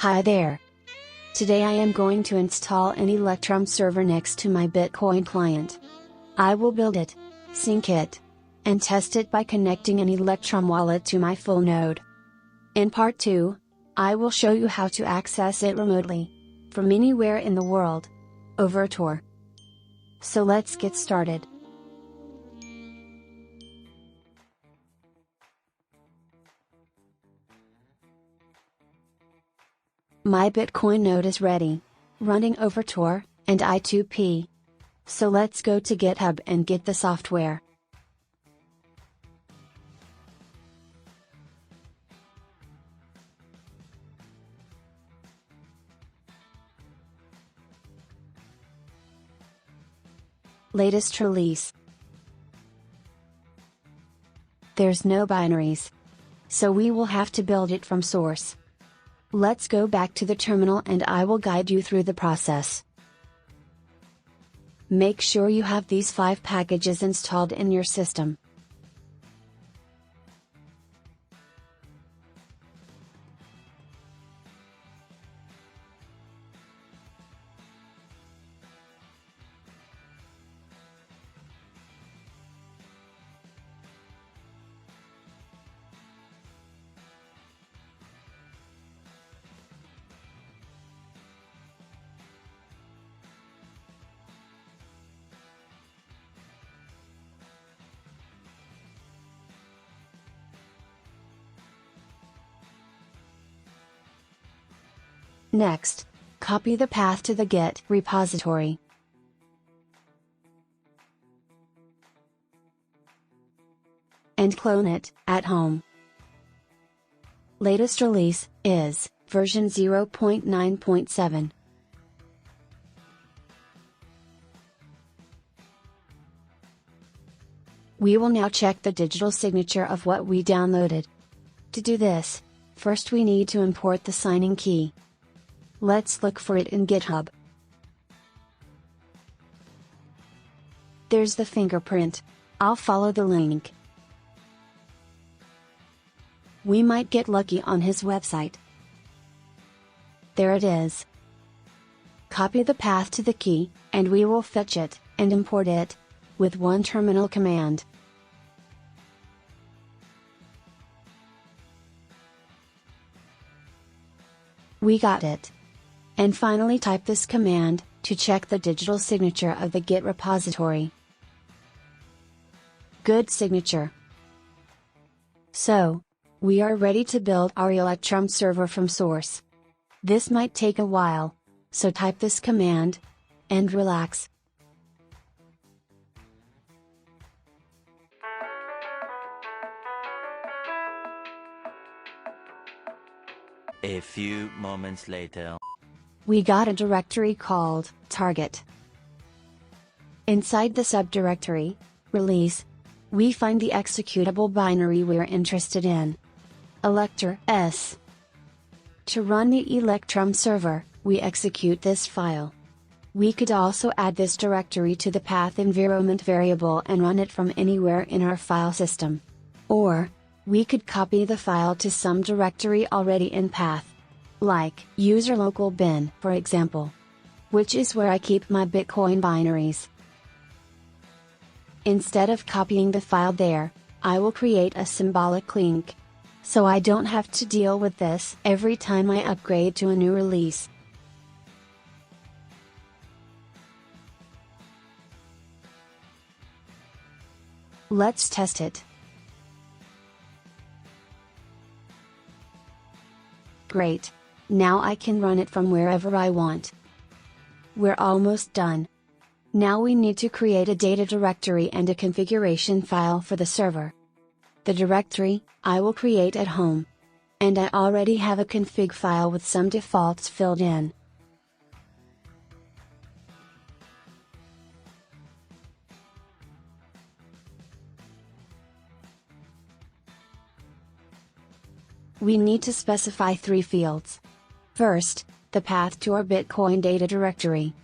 Hi there! Today I am going to install an Electrum server next to my Bitcoin client. I will build it, sync it, and test it by connecting an Electrum wallet to my full node. In part 2, I will show you how to access it remotely, from anywhere in the world, over Tor. So let's get started. My Bitcoin node is ready, running over Tor and I2P. So let's go to GitHub and get the software. Latest release. There's no binaries, so we will have to build it from source. Let's go back to the terminal and I will guide you through the process. Make sure you have these 5 packages installed in your system. Next, copy the path to the Git repository. And clone it at home. Latest release is version 0.9.7. We will now check the digital signature of what we downloaded. To do this, first we need to import the signing key. Let's look for it in GitHub. There's the fingerprint. I'll follow the link. We might get lucky on his website. There it is. Copy the path to the key, and we will fetch it and import it with one terminal command. We got it. And finally type this command, to check the digital signature of the Git repository. Good signature. So, we are ready to build our Electrum server from source. This might take a while, so type this command, and relax. A few moments later. We got a directory called target. Inside the subdirectory, release, we find the executable binary we're interested in. electrs. To run the Electrum server, we execute this file. We could also add this directory to the path environment variable and run it from anywhere in our file system. Or, we could copy the file to some directory already in path. Like user local bin, for example, which is where I keep my Bitcoin binaries. Instead of copying the file there, I will create a symbolic link, so I don't have to deal with this every time I upgrade to a new release. Let's test it. Great. Now I can run it from wherever I want. We're almost done. Now we need to create a data directory and a configuration file for the server. The directory, I will create at home. And I already have a config file with some defaults filled in. We need to specify 3 fields. First, the path to our Bitcoin data directory.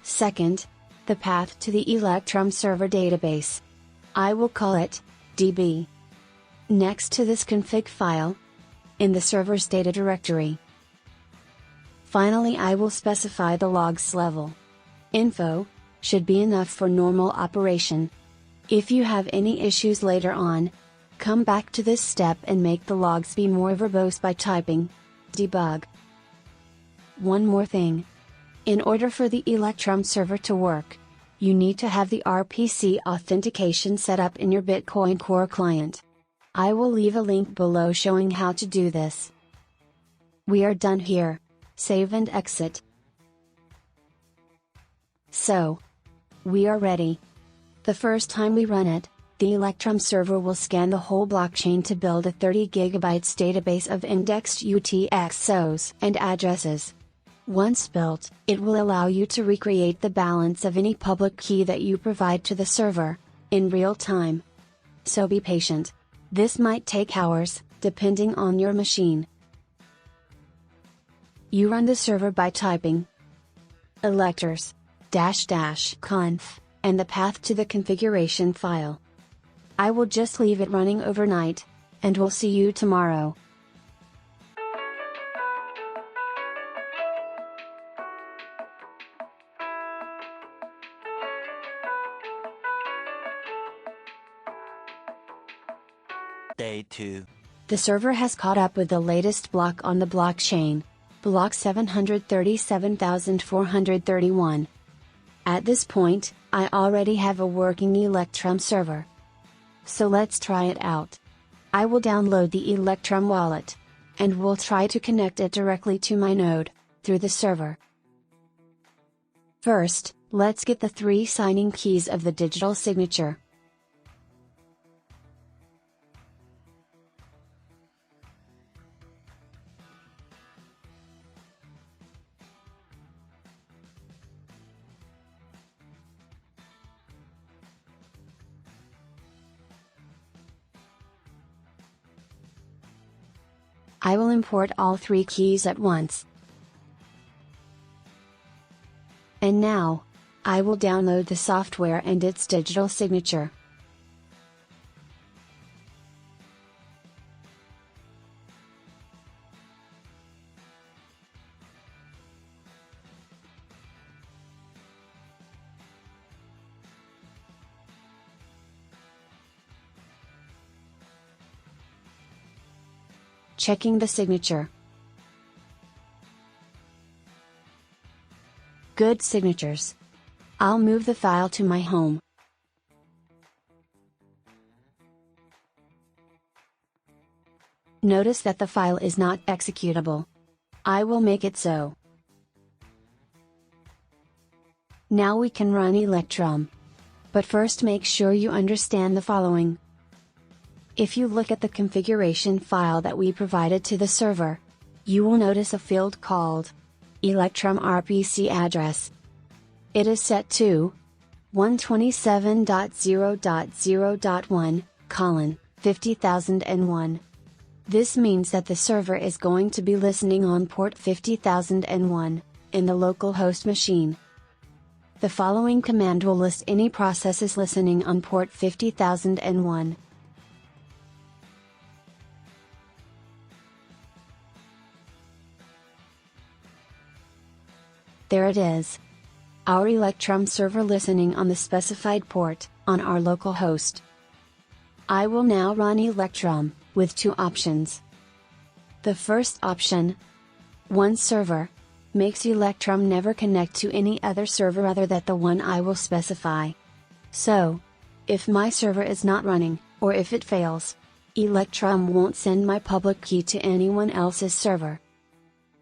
Second, the path to the Electrum server database. I will call it DB. next to this config file, in the server's data directory. Finally, I will specify the logs level. Info should be enough for normal operation. If you have any issues later on, come back to this step and make the logs be more verbose by typing debug. One more thing. In order for the Electrum server to work, you need to have the RPC authentication set up in your Bitcoin Core client. I will leave a link below showing how to do this. We are done here. Save and exit. So, we are ready. The first time we run it, the Electrum server will scan the whole blockchain to build a 30 GB database of indexed UTXOs and addresses. Once built, it will allow you to recreate the balance of any public key that you provide to the server, in real time. So be patient. This might take hours, depending on your machine. You run the server by typing electrs.conf, and the path to the configuration file. I will just leave it running overnight, and we'll see you tomorrow. Day 2. The server has caught up with the latest block on the blockchain, block 737,431. At this point, I already have a working Electrum server. So let's try it out. I will download the Electrum wallet, and we'll try to connect it directly to my node, through the server. First, let's get the 3 signing keys of the digital signature. I will import all 3 keys at once. And now, I will download the software and its digital signature. Checking the signature. Good signatures. I'll move the file to my home. Notice that the file is not executable. I will make it so. Now we can run Electrum. But first make sure you understand the following. If you look at the configuration file that we provided to the server, you will notice a field called Electrum RPC address. It is set to 127.0.0.1:50,001. This means that the server is going to be listening on port 50,001, in the local host machine. The following command will list any processes listening on port 50,001. There it is. Our Electrum server listening on the specified port, on our local host. I will now run Electrum, with 2 options. The first option, oneserver, makes Electrum never connect to any other server other than the one I will specify. So, if my server is not running, or if it fails, Electrum won't send my public key to anyone else's server.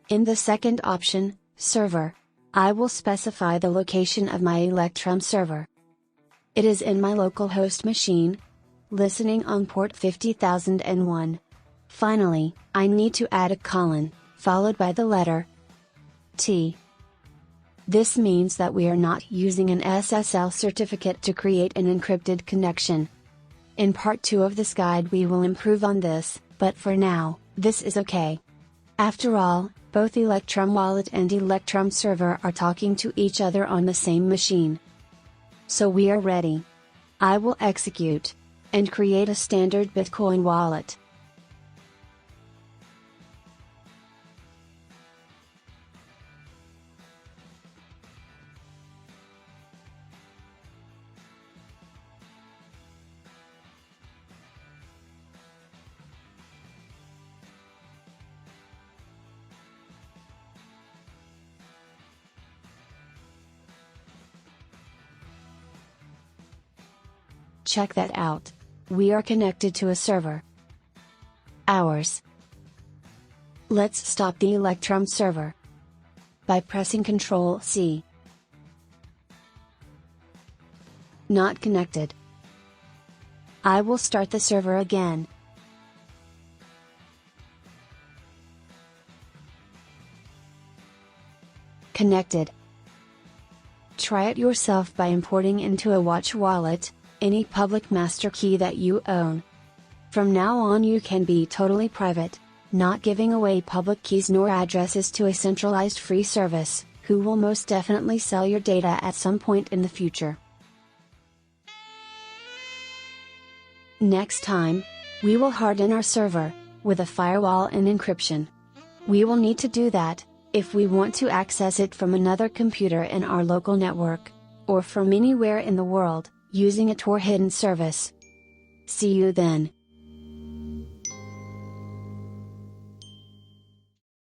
In the second option, server, I will specify the location of my Electrum server. It is in my local host machine, listening on port 50,001. Finally, I need to add a colon, followed by the letter T. This means that we are not using an SSL certificate to create an encrypted connection. In part 2 of this guide we will improve on this, but for now, this is okay. After all, both Electrum Wallet and Electrum Server are talking to each other on the same machine. So we are ready. I will execute. and create a standard Bitcoin wallet. Check that out. We are connected to a server. Ours. Let's stop the Electrum server by pressing Ctrl+C. Not connected. I will start the server again. Connected. Try it yourself by importing into a watch wallet any public master key that you own. From now on you can be totally private, not giving away public keys nor addresses to a centralized free service, who will most definitely sell your data at some point in the future. Next time, we will harden our server with a firewall and encryption. We will need to do that if we want to access it from another computer in our local network, or from anywhere in the world, using a Tor hidden service. See you then.